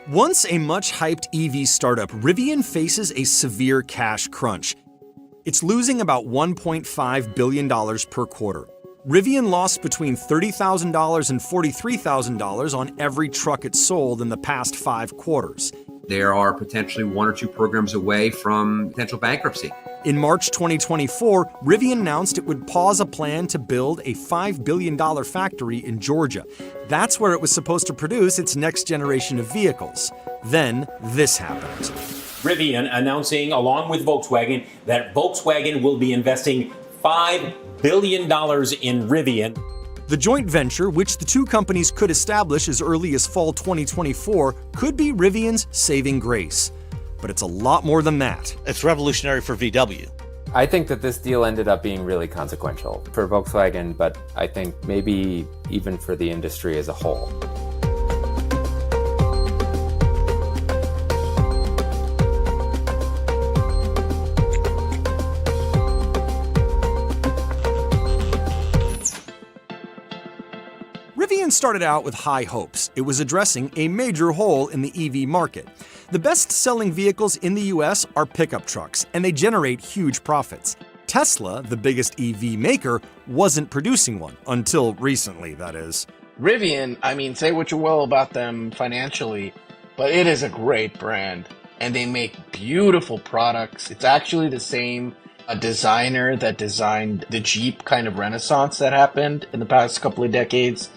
Once a much-hyped EV startup, Rivian faces a severe cash crunch. It's losing about $1.5 billion per quarter. Rivian lost between $30,000 and $43,000 on every truck it sold in the past 5 quarters. There are potentially 1 or 2 programs away from potential bankruptcy. In March 2024, Rivian announced it would pause a plan to build a $5 billion factory in Georgia. That's where it was supposed to produce its next generation of vehicles. Then this happened. Rivian announcing, along with Volkswagen, that Volkswagen will be investing $5 billion in Rivian. The joint venture, which the two companies could establish as early as fall 2024, could be Rivian's saving grace. But it's a lot more than that. It's revolutionary for VW. I think that this deal ended up being really consequential for Volkswagen, but I think maybe even for the industry as a whole. Rivian started out with high hopes. It was addressing a major hole in the EV market. The best-selling vehicles in the US are pickup trucks, and they generate huge profits. Tesla, the biggest EV maker, wasn't producing one, until recently, that is. Rivian, I mean, say what you will about them financially, but it is a great brand, and they make beautiful products. It's actually the same designer that designed the Jeep kind of renaissance that happened in the past couple of decades,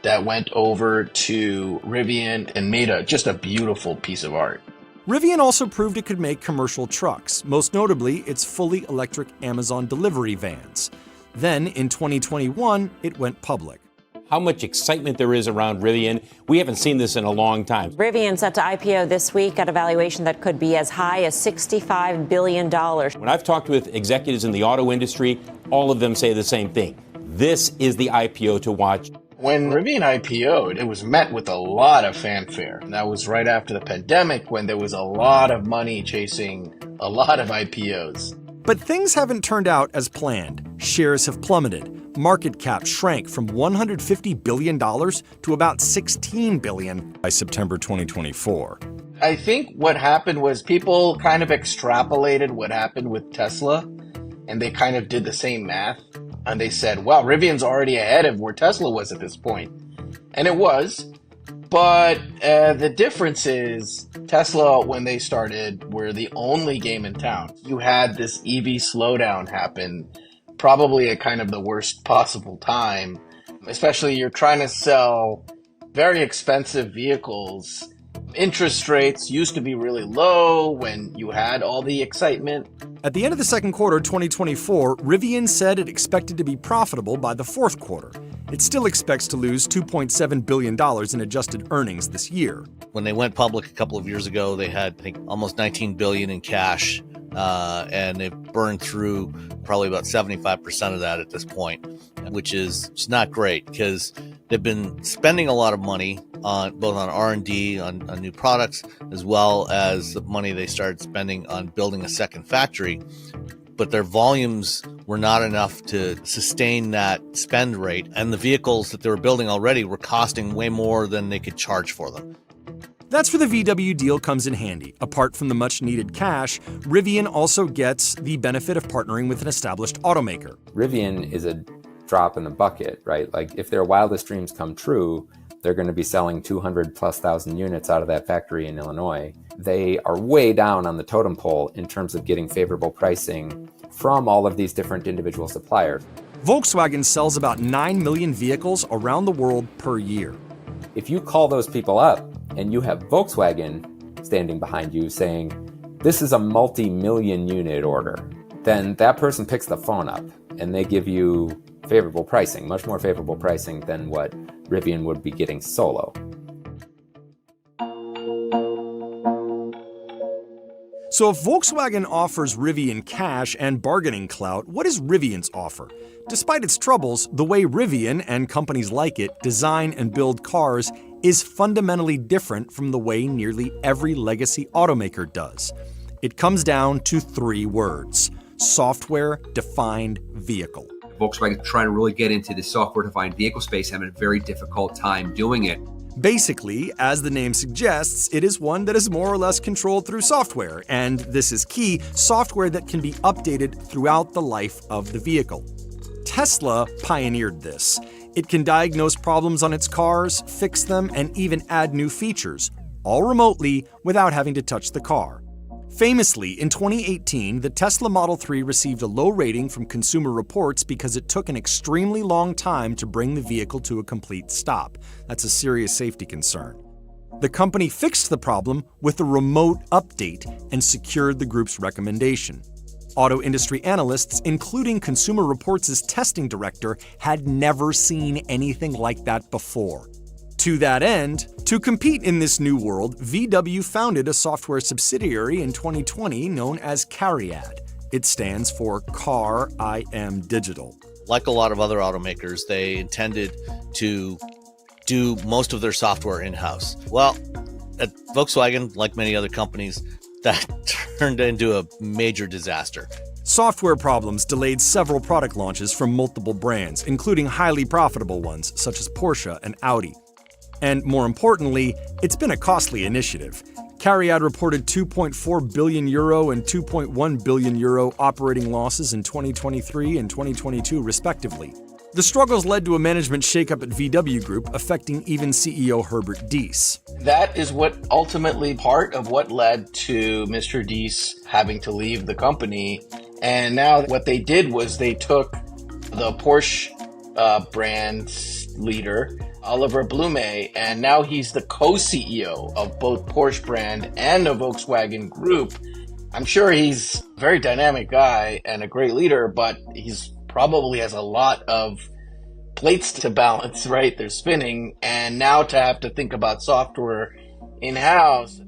that went over to Rivian and made just a beautiful piece of art. Rivian also proved it could make commercial trucks, most notably its fully electric Amazon delivery vans. Then, in 2021, it went public. How much excitement there is around Rivian. We haven't seen this in a long time. Rivian set to IPO this week at a valuation that could be as high as $65 billion. When I've talked with executives in the auto industry, all of them say the same thing. This is the IPO to watch. When Rivian IPO'd, it was met with a lot of fanfare. And that was right after the pandemic, when there was a lot of money chasing a lot of IPOs. But things haven't turned out as planned. Shares have plummeted. Market cap shrank from $150 billion to about $16 billion by September 2024. I think what happened was people kind of extrapolated what happened with Tesla, and they kind of did the same math. And they said, well, Rivian's already ahead of where Tesla was at this point. And it was. But the difference is Tesla, when they started, were the only game in town. You had this EV slowdown happen, probably at kind of the worst possible time. Especially you're trying to sell very expensive vehicles. Interest rates used to be really low when you had all the excitement. At the end of the second quarter 2024, Rivian said it expected to be profitable by the fourth quarter. It still expects to lose $2.7 billion in adjusted earnings this year. When they went public a couple of years ago, they had, I think, almost $19 billion in cash, and they've burned through probably about 75% of that at this point, which is just not great because they've been spending a lot of money on both on R&D, on new products, as well as the money they started spending on building a second factory. But their volumes were not enough to sustain that spend rate. And the vehicles that they were building already were costing way more than they could charge for them. That's where the VW deal comes in handy. Apart from the much-needed cash, Rivian also gets the benefit of partnering with an established automaker. Rivian is a drop in the bucket, right? Like if their wildest dreams come true, they're going to be selling 200,000+ units out of that factory in Illinois. They are way down on the totem pole in terms of getting favorable pricing from all of these different individual suppliers. Volkswagen sells about 9 million vehicles around the world per year. If you call those people up and you have Volkswagen standing behind you saying, this is a multi-million unit order, then that person picks the phone up and they give you favorable pricing, much more favorable pricing than what Rivian would be getting solo. So if Volkswagen offers Rivian cash and bargaining clout, what is Rivian's offer? Despite its troubles, the way Rivian and companies like it design and build cars is fundamentally different from the way nearly every legacy automaker does. It comes down to 3 words: software-defined vehicle. Volkswagen trying to really get into the software-defined vehicle space, having a very difficult time doing it. Basically, as the name suggests, it is one that is more or less controlled through software, and this is key, software that can be updated throughout the life of the vehicle. Tesla pioneered this. It can diagnose problems on its cars, fix them, and even add new features, all remotely without having to touch the car. Famously, in 2018, the Tesla Model 3 received a low rating from Consumer Reports because it took an extremely long time to bring the vehicle to a complete stop. That's a serious safety concern. The company fixed the problem with a remote update and secured the group's recommendation. Auto industry analysts, including Consumer Reports' testing director, had never seen anything like that before. To that end, to compete in this new world, VW founded a software subsidiary in 2020 known as Cariad. It stands for Car IM Digital. Like a lot of other automakers, they intended to do most of their software in-house. Well, at Volkswagen, like many other companies, that turned into a major disaster. Software problems delayed several product launches from multiple brands, including highly profitable ones such as Porsche and Audi. And more importantly, it's been a costly initiative. Cariad reported €2.4 billion and €2.1 billion operating losses in 2023 and 2022, respectively. The struggles led to a management shakeup at VW Group, affecting even CEO Herbert Diess. That is what ultimately part of what led to Mr. Diess having to leave the company. And now what they did was they took the Porsche brand leader, Oliver Blume, and now he's the co-CEO of both Porsche brand and the Volkswagen Group. I'm sure he's a very dynamic guy and a great leader, but he's probably has a lot of plates to balance, right? They're spinning, and now to have to think about software in-house.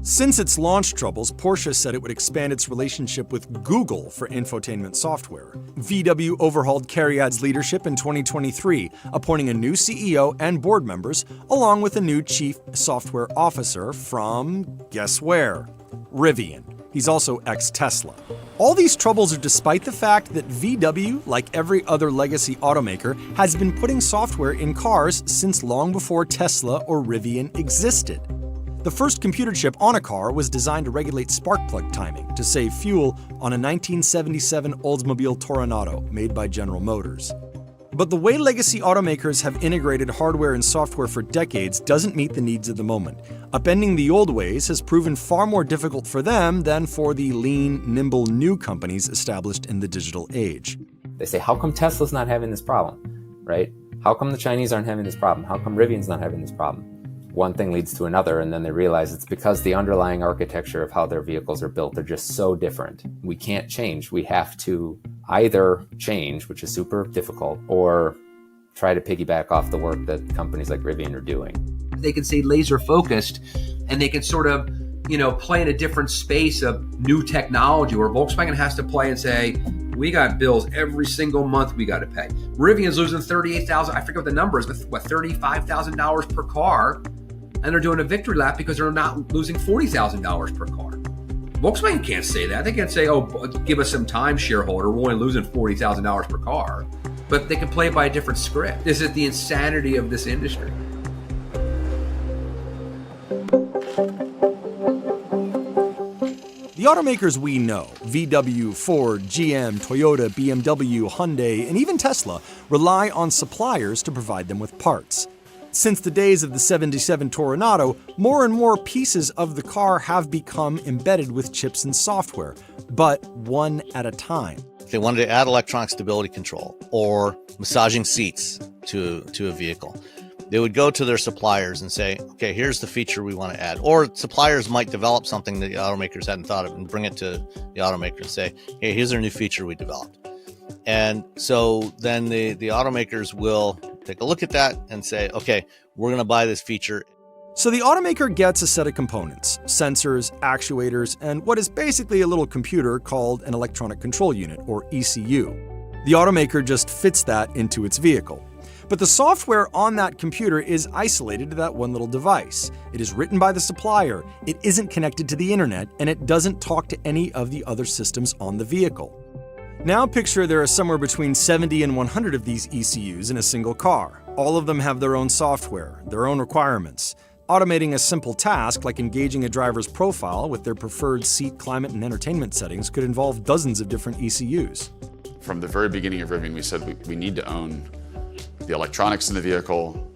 Since its launch troubles, Porsche said it would expand its relationship with Google for infotainment software. VW overhauled Cariad's leadership in 2023, appointing a new CEO and board members, along with a new chief software officer from, guess where? Rivian. He's also ex-Tesla. All these troubles are despite the fact that VW, like every other legacy automaker, has been putting software in cars since long before Tesla or Rivian existed. The first computer chip on a car was designed to regulate spark plug timing to save fuel on a 1977 Oldsmobile Toronado made by General Motors. But the way legacy automakers have integrated hardware and software for decades doesn't meet the needs of the moment. Upending the old ways has proven far more difficult for them than for the lean, nimble new companies established in the digital age. They say, how come Tesla's not having this problem, right? How come the Chinese aren't having this problem? How come Rivian's not having this problem? One thing leads to another, and then they realize it's because the underlying architecture of how their vehicles are built are just so different. We can't change. We have to either change, which is super difficult, or try to piggyback off the work that companies like Rivian are doing. They can stay laser focused, and they can sort of, play in a different space of new technology where Volkswagen has to play and say, we got bills every single month we got to pay. Rivian's losing $38,000, I forget what the number is, but $35,000 per car. And they're doing a victory lap because they're not losing $40,000 per car. Volkswagen can't say that. They can't say, oh, give us some time, shareholder. We're only losing $40,000 per car. But they can play by a different script. This is the insanity of this industry. The automakers we know, VW, Ford, GM, Toyota, BMW, Hyundai, and even Tesla, rely on suppliers to provide them with parts. Since the days of the 77 Toronado, more and more pieces of the car have become embedded with chips and software, but one at a time. If they wanted to add electronic stability control or massaging seats to a vehicle, they would go to their suppliers and say, okay, here's the feature we want to add. Or suppliers might develop something that the automakers hadn't thought of and bring it to the automaker and say, hey, here's our new feature we developed. And so then the automakers will take a look at that and say, okay, we're going to buy this feature. So the automaker gets a set of components, sensors, actuators, and what is basically a little computer called an electronic control unit, or ECU. The automaker just fits that into its vehicle. But the software on that computer is isolated to that one little device. It is written by the supplier, it isn't connected to the internet, and it doesn't talk to any of the other systems on the vehicle. Now picture there are somewhere between 70 and 100 of these ECUs in a single car. All of them have their own software, their own requirements. Automating a simple task like engaging a driver's profile with their preferred seat, climate, and entertainment settings could involve dozens of different ECUs. From the very beginning of Rivian, we said we need to own the electronics in the vehicle.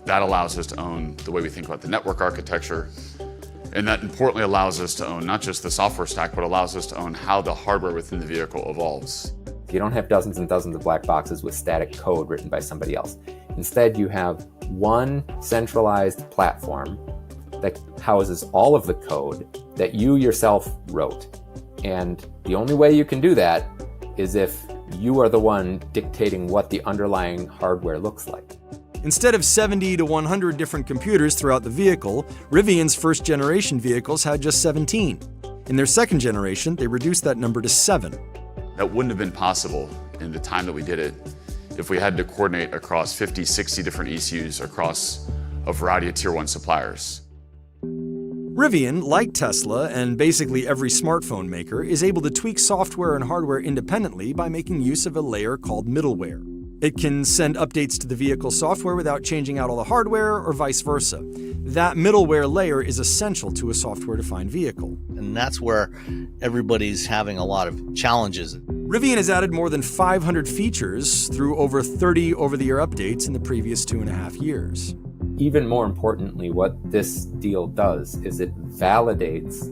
That allows us to own the way we think about the network architecture. And that importantly allows us to own not just the software stack, but allows us to own how the hardware within the vehicle evolves. You don't have dozens and dozens of black boxes with static code written by somebody else. Instead, you have one centralized platform that houses all of the code that you yourself wrote. And the only way you can do that is if you are the one dictating what the underlying hardware looks like. Instead of 70 to 100 different computers throughout the vehicle, Rivian's first-generation vehicles had just 17. In their second generation, they reduced that number to 7. That wouldn't have been possible in the time that we did it if we had to coordinate across 50, 60 different ECUs across a variety of Tier 1 suppliers. Rivian, like Tesla and basically every smartphone maker, is able to tweak software and hardware independently by making use of a layer called middleware. It can send updates to the vehicle software without changing out all the hardware or vice versa. That middleware layer is essential to a software-defined vehicle. And that's where everybody's having a lot of challenges. Rivian has added more than 500 features through over 30 over-the-air updates in the previous 2.5 years. Even more importantly, what this deal does is it validates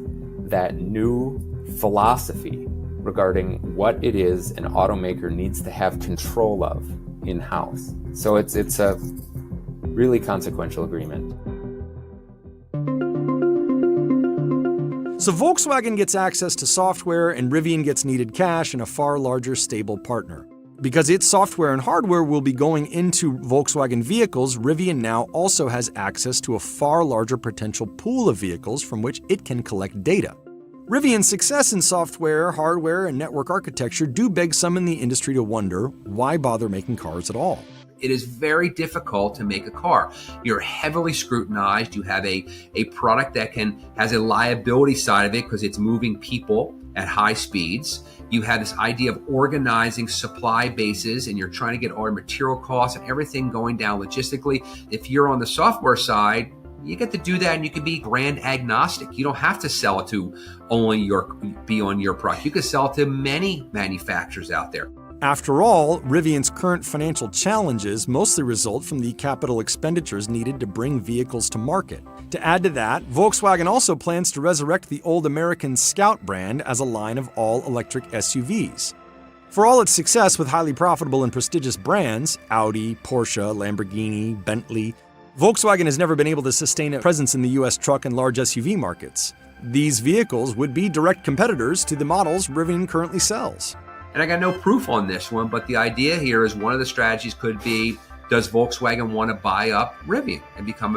that new philosophy regarding what it is an automaker needs to have control of in-house. So it's a really consequential agreement. So Volkswagen gets access to software and Rivian gets needed cash and a far larger stable partner. Because its software and hardware will be going into Volkswagen vehicles, Rivian now also has access to a far larger potential pool of vehicles from which it can collect data. Rivian's success in software, hardware, and network architecture do beg some in the industry to wonder, why bother making cars at all? It is very difficult to make a car. You're heavily scrutinized. You have a product that has a liability side of it because it's moving people at high speeds. You have this idea of organizing supply bases and you're trying to get all material costs and everything going down logistically. If you're on the software side, you get to do that and you can be brand agnostic. You don't have to sell it to be on your product. You can sell it to many manufacturers out there. After all, Rivian's current financial challenges mostly result from the capital expenditures needed to bring vehicles to market. To add to that, Volkswagen also plans to resurrect the old American Scout brand as a line of all-electric SUVs. For all its success with highly profitable and prestigious brands, Audi, Porsche, Lamborghini, Bentley, Volkswagen has never been able to sustain a presence in the US truck and large SUV markets. These vehicles would be direct competitors to the models Rivian currently sells. And I got no proof on this one, but the idea here is one of the strategies could be, does Volkswagen want to buy up Rivian and becomes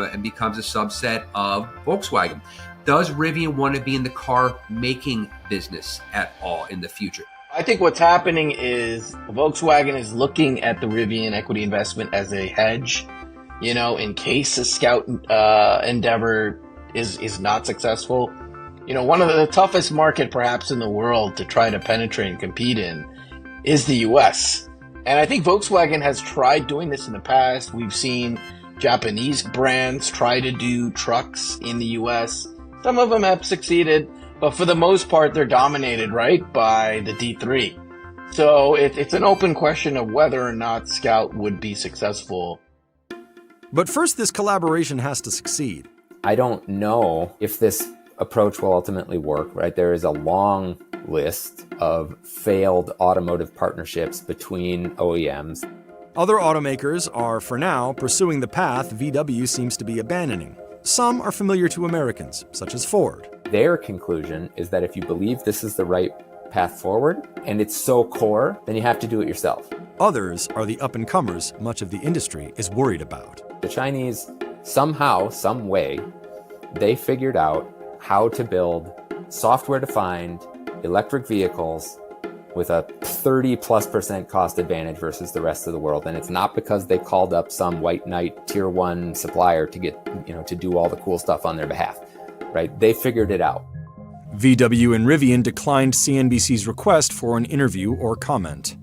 a subset of Volkswagen? Does Rivian want to be in the car making business at all in the future? I think what's happening is Volkswagen is looking at the Rivian equity investment as a hedge, in case a Scout endeavor is not successful. One of the toughest market perhaps in the world to try to penetrate and compete in is the US. And I think Volkswagen has tried doing this in the past. We've seen Japanese brands try to do trucks in the US. Some of them have succeeded, but for the most part, they're dominated, right, by the D3. So it's an open question of whether or not Scout would be successful. But first, this collaboration has to succeed. I don't know if this approach will ultimately work, right? There is a long list of failed automotive partnerships between OEMs. Other automakers are, for now, pursuing the path VW seems to be abandoning. Some are familiar to Americans, such as Ford. Their conclusion is that if you believe this is the right path forward and it's so core, then you have to do it yourself. Others are the up-and-comers much of the industry is worried about. The Chinese, somehow, some way, they figured out how to build software-defined electric vehicles with a 30+% cost advantage versus the rest of the world. And it's not because they called up some white knight tier 1 supplier to get, to do all the cool stuff on their behalf, right? They figured it out. VW and Rivian declined CNBC's request for an interview or comment.